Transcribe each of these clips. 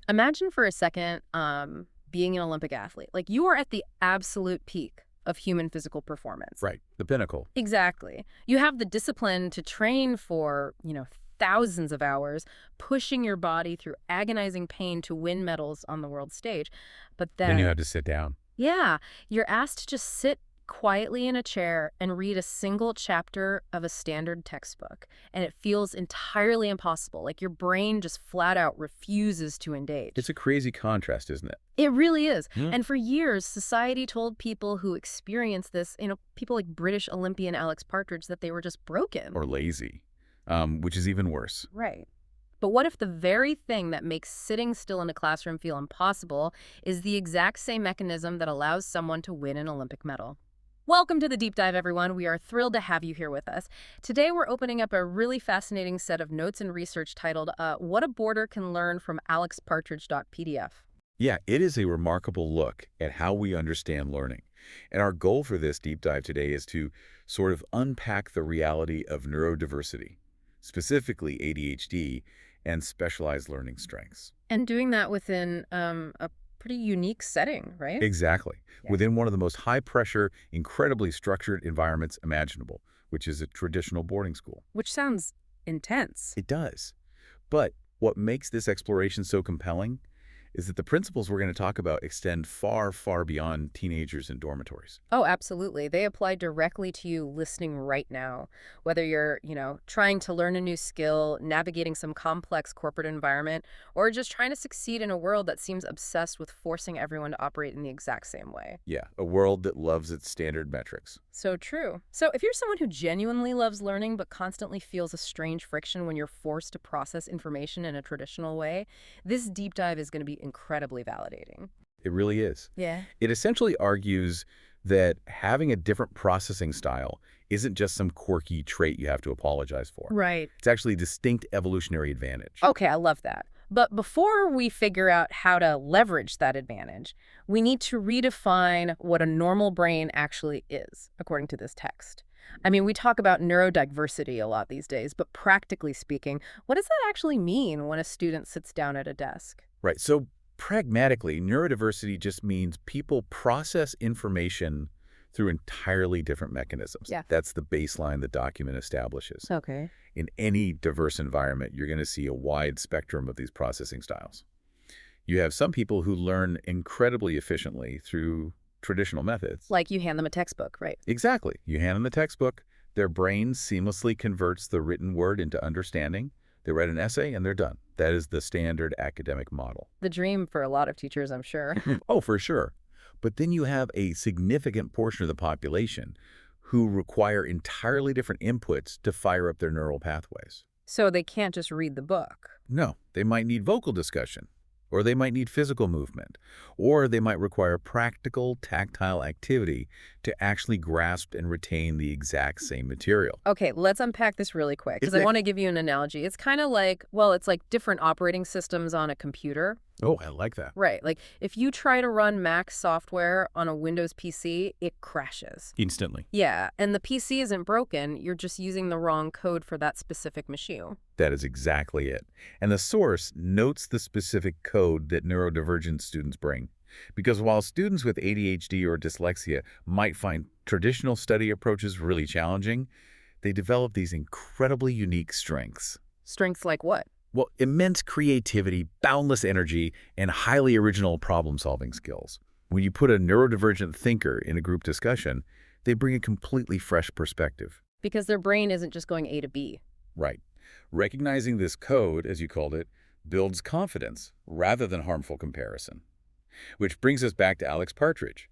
Imagine for a second being an Olympic athlete. Like, you are at the absolute peak of human physical performance. Right. The pinnacle. Exactly. You have the discipline to train for, thousands of hours, pushing your body through agonizing pain to win medals on the world stage. But Then you then, have to sit down. yeah, you're asked to just sit quietly in a chair and read a single chapter of a standard textbook. And it feels entirely impossible. Like your brain just flat out refuses to engage. It's a crazy contrast, isn't it? It really is. Hmm. And for years, society told people who experienced this, people like British Olympian Alex Partridge, that they were just broken. Or lazy, which is even worse. Right. But what if the very thing that makes sitting still in a classroom feel impossible is the exact same mechanism that allows someone to win an Olympic medal? Welcome to the Deep Dive, everyone. We are thrilled to have you here with us. Today, we're opening up a really fascinating set of notes and research titled, What a Boarder Can Learn from AlexPartridge.pdf. Yeah, it is a remarkable look at how we understand learning. And our goal for this deep dive today is to sort of unpack the reality of neurodiversity, specifically ADHD and specialized learning strengths. And doing that within a pretty unique setting, right? Exactly. Yeah. Within one of the most high-pressure, incredibly structured environments imaginable, which is a traditional boarding school. Which sounds intense. It does. But what makes this exploration so compelling is that the principles we're going to talk about extend far, far beyond teenagers in dormitories. Oh, absolutely. They apply directly to you listening right now. Whether you're, trying to learn a new skill, navigating some complex corporate environment, or just trying to succeed in a world that seems obsessed with forcing everyone to operate in the exact same way. Yeah, a world that loves its standard metrics. So true. So if you're someone who genuinely loves learning but constantly feels a strange friction when you're forced to process information in a traditional way, this deep dive is going to be incredibly validating. It really is. Yeah. It essentially argues that having a different processing style isn't just some quirky trait you have to apologize for. Right. It's actually a distinct evolutionary advantage. Okay, I love that. But before we figure out how to leverage that advantage, we need to redefine what a normal brain actually is, according to this text. I mean, we talk about neurodiversity a lot these days, but practically speaking, what does that actually mean when a student sits down at a desk? Right. So pragmatically, neurodiversity just means people process information through entirely different mechanisms. Yeah. That's the baseline the document establishes. Okay. In any diverse environment, you're going to see a wide spectrum of these processing styles. You have some people who learn incredibly efficiently through traditional methods. Like you hand them a textbook, right? Exactly. You hand them the textbook, their brain seamlessly converts the written word into understanding. They write an essay and they're done. That is the standard academic model. The dream for a lot of teachers, I'm sure. Oh, for sure. But then you have a significant portion of the population who require entirely different inputs to fire up their neural pathways. So they can't just read the book. No, they might need vocal discussion, or they might need physical movement, or they might require practical, tactile activity to actually grasp and retain the exact same material. Okay, let's unpack this really quick, because I want to give you an analogy. It's kind of like, it's like different operating systems on a computer. Oh, I like that. Right. Like if you try to run Mac software on a Windows PC, it crashes. Instantly. Yeah, and the PC isn't broken. You're just using the wrong code for that specific machine. That is exactly it. And the source notes the specific code that neurodivergent students bring. Because while students with ADHD or dyslexia might find traditional study approaches really challenging, they develop these incredibly unique strengths. Strengths like what? Well, immense creativity, boundless energy, and highly original problem-solving skills. When you put a neurodivergent thinker in a group discussion, they bring a completely fresh perspective. Because their brain isn't just going A to B. Right. Recognizing this code, as you called it, builds confidence rather than harmful comparison. Which brings us back to Alex Partridge.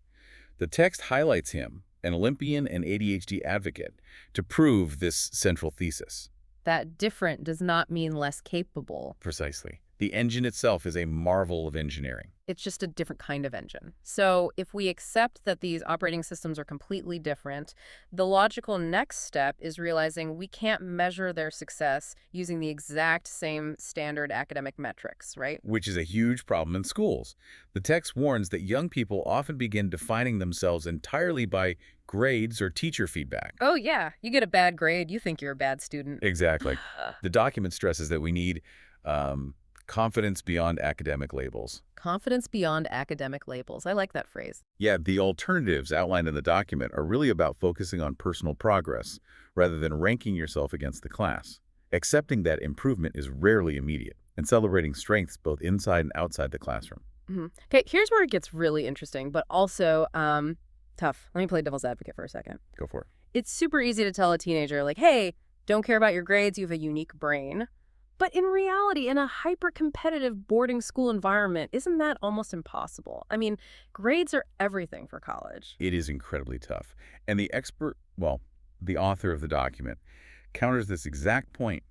The text highlights him, an Olympian and ADHD advocate, to prove this central thesis. That different does not mean less capable. Precisely. The engine itself is a marvel of engineering. It's just a different kind of engine. So if we accept that these operating systems are completely different, the logical next step is realizing we can't measure their success using the exact same standard academic metrics, right? Which is a huge problem in schools. The text warns that young people often begin defining themselves entirely by grades or teacher feedback. Oh, yeah. You get a bad grade, you think you're a bad student. Exactly. The document stresses that we need confidence beyond academic labels. Confidence beyond academic labels. I like that phrase. Yeah, the alternatives outlined in the document are really about focusing on personal progress rather than ranking yourself against the class, accepting that improvement is rarely immediate, and celebrating strengths both inside and outside the classroom. Okay, here's where it gets really interesting, but also tough. Let me play devil's advocate for a second. Go for it. It's super easy to tell a teenager, like, hey, don't care about your grades, you have a unique brain. But in reality, in a hyper-competitive boarding school environment, isn't that almost impossible? I mean, grades are everything for college. It is incredibly tough. And the author of the document, counters this exact point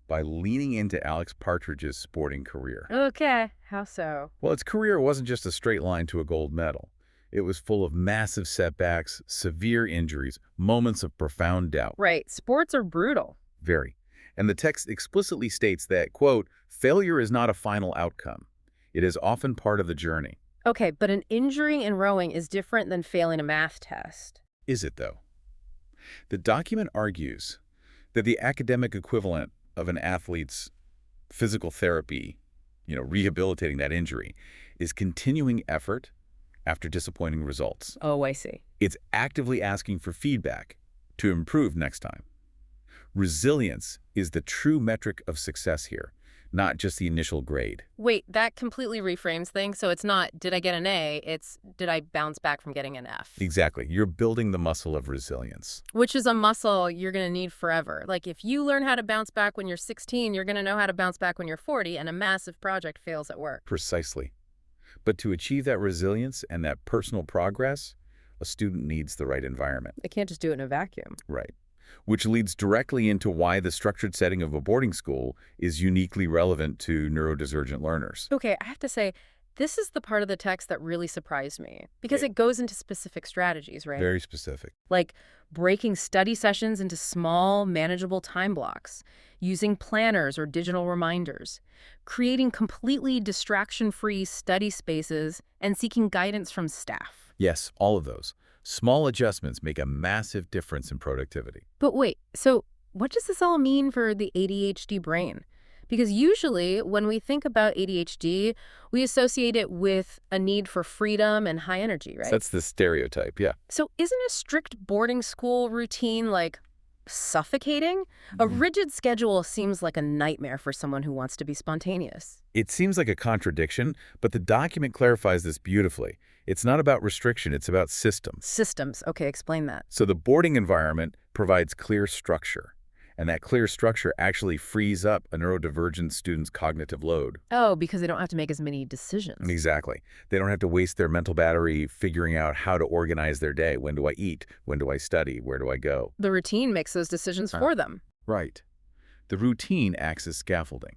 by leaning into Alex Partridge's sporting career. Okay, how so? Well, its career wasn't just a straight line to a gold medal. It was full of massive setbacks, severe injuries, moments of profound doubt. Right, sports are brutal. Very. And the text explicitly states that, quote, failure is not a final outcome. It is often part of the journey. Okay, but an injury in rowing is different than failing a math test. Is it, though? The document argues that the academic equivalent of an athlete's physical therapy, rehabilitating that injury, is continuing effort after disappointing results. Oh, I see. It's actively asking for feedback to improve next time. Resilience is the true metric of success here, not just the initial grade. Wait, that completely reframes things. So it's not, did I get an A? It's, did I bounce back from getting an F? Exactly. You're building the muscle of resilience. Which is a muscle you're going to need forever. Like, if you learn how to bounce back when you're 16, you're going to know how to bounce back when you're 40, and a massive project fails at work. Precisely. But to achieve that resilience and that personal progress, a student needs the right environment. They can't just do it in a vacuum. Right. Which leads directly into why the structured setting of a boarding school is uniquely relevant to neurodivergent learners. Okay, I have to say, this is the part of the text that really surprised me, because it goes into specific strategies, right? Very specific. Like breaking study sessions into small, manageable time blocks, using planners or digital reminders, creating completely distraction-free study spaces, and seeking guidance from staff. Yes, all of those. Small adjustments make a massive difference in productivity. But wait, so what does this all mean for the ADHD brain? Because usually when we think about ADHD, we associate it with a need for freedom and high energy, right? That's the stereotype, yeah. So isn't a strict boarding school routine like suffocating? A rigid schedule seems like a nightmare for someone who wants to be spontaneous. It seems like a contradiction, but the document clarifies this beautifully. It's not about restriction, it's about systems. Systems. Okay, explain that. So the boarding environment provides clear structure, and that clear structure actually frees up a neurodivergent student's cognitive load. Oh, because they don't have to make as many decisions. Exactly. They don't have to waste their mental battery figuring out how to organize their day. When do I eat? When do I study? Where do I go? The routine makes those decisions for them. Right. The routine acts as scaffolding.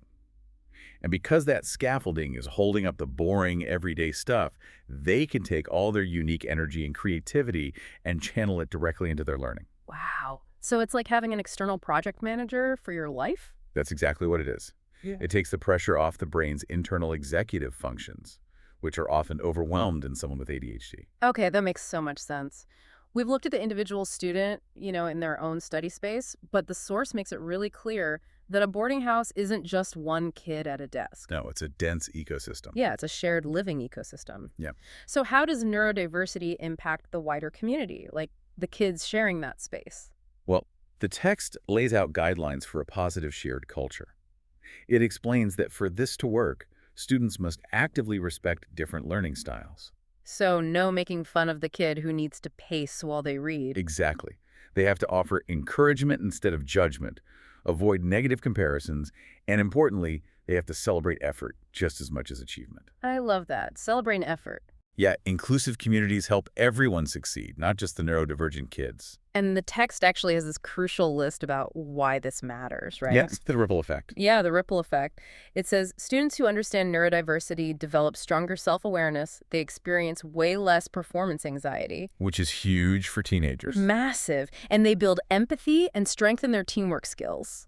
And because that scaffolding is holding up the boring, everyday stuff, they can take all their unique energy and creativity and channel it directly into their learning. Wow. So it's like having an external project manager for your life? That's exactly what it is. Yeah. It takes the pressure off the brain's internal executive functions, which are often overwhelmed in someone with ADHD. Okay, that makes so much sense. We've looked at the individual student, in their own study space, but the source makes it really clear that a boarding house isn't just one kid at a desk. No, it's a dense ecosystem. Yeah, it's a shared living ecosystem. Yeah. So how does neurodiversity impact the wider community, like the kids sharing that space? Well, the text lays out guidelines for a positive shared culture. It explains that for this to work, students must actively respect different learning styles. So no making fun of the kid who needs to pace while they read. Exactly. They have to offer encouragement instead of judgment, avoid negative comparisons, and importantly, they have to celebrate effort just as much as achievement. I love that. Celebrating effort. Yeah, inclusive communities help everyone succeed, not just the neurodivergent kids. And the text actually has this crucial list about why this matters, right? Yes, the ripple effect. Yeah, the ripple effect. It says, students who understand neurodiversity develop stronger self-awareness. They experience way less performance anxiety. Which is huge for teenagers. Massive. And they build empathy and strengthen their teamwork skills.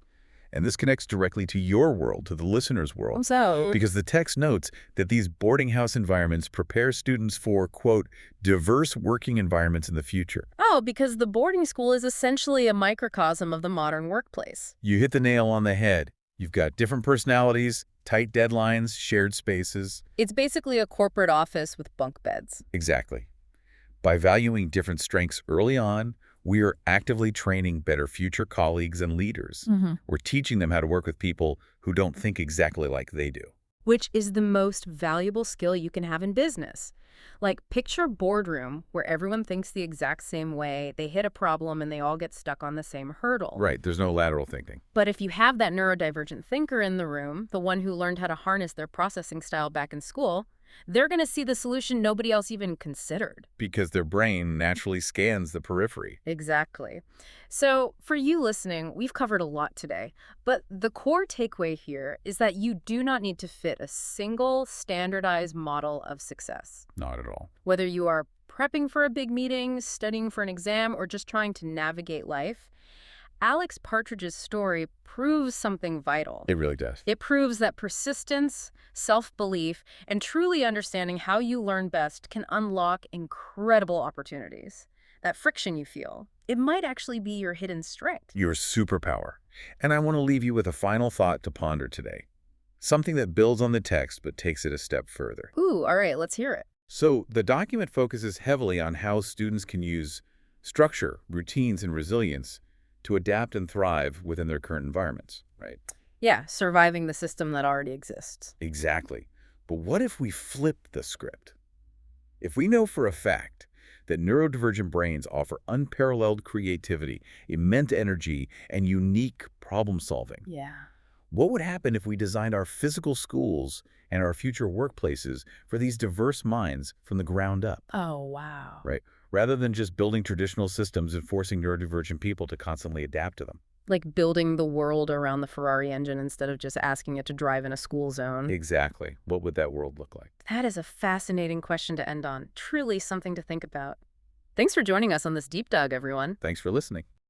And this connects directly to your world, to the listener's world. So, because the text notes that these boarding house environments prepare students for, quote, diverse working environments in the future. oh, because the boarding school is essentially a microcosm of the modern workplace. You hit the nail on the head. You've got different personalities, tight deadlines, shared spaces. It's basically a corporate office with bunk beds. Exactly. By valuing different strengths early on, we are actively training better future colleagues and leaders. We're teaching them how to work with people who don't think exactly like they do. Which is the most valuable skill you can have in business. Like, picture a boardroom where everyone thinks the exact same way, they hit a problem, and they all get stuck on the same hurdle. Right, there's no lateral thinking. But if you have that neurodivergent thinker in the room, the one who learned how to harness their processing style back in school, they're going to see the solution nobody else even considered. Because their brain naturally scans the periphery. Exactly. So for you listening, we've covered a lot today, but the core takeaway here is that you do not need to fit a single standardized model of success. Not at all. Whether you are prepping for a big meeting, studying for an exam, or just trying to navigate life, Alex Partridge's story proves something vital. It really does. It proves that persistence, self-belief, and truly understanding how you learn best can unlock incredible opportunities. That friction you feel, it might actually be your hidden strength. Your superpower. And I want to leave you with a final thought to ponder today. Something that builds on the text but takes it a step further. Ooh, all right, let's hear it. So the document focuses heavily on how students can use structure, routines, and resilience to adapt and thrive within their current environments, right? Yeah, surviving the system that already exists. Exactly. But what if we flip the script? If we know for a fact that neurodivergent brains offer unparalleled creativity, immense energy, and unique problem solving, Yeah. what would happen if we designed our physical schools and our future workplaces for these diverse minds from the ground up? Oh, wow. Right? Rather than just building traditional systems and forcing neurodivergent people to constantly adapt to them. Like building the world around the Ferrari engine instead of just asking it to drive in a school zone. Exactly. What would that world look like? That is a fascinating question to end on. Truly something to think about. Thanks for joining us on this deep dive, everyone. Thanks for listening.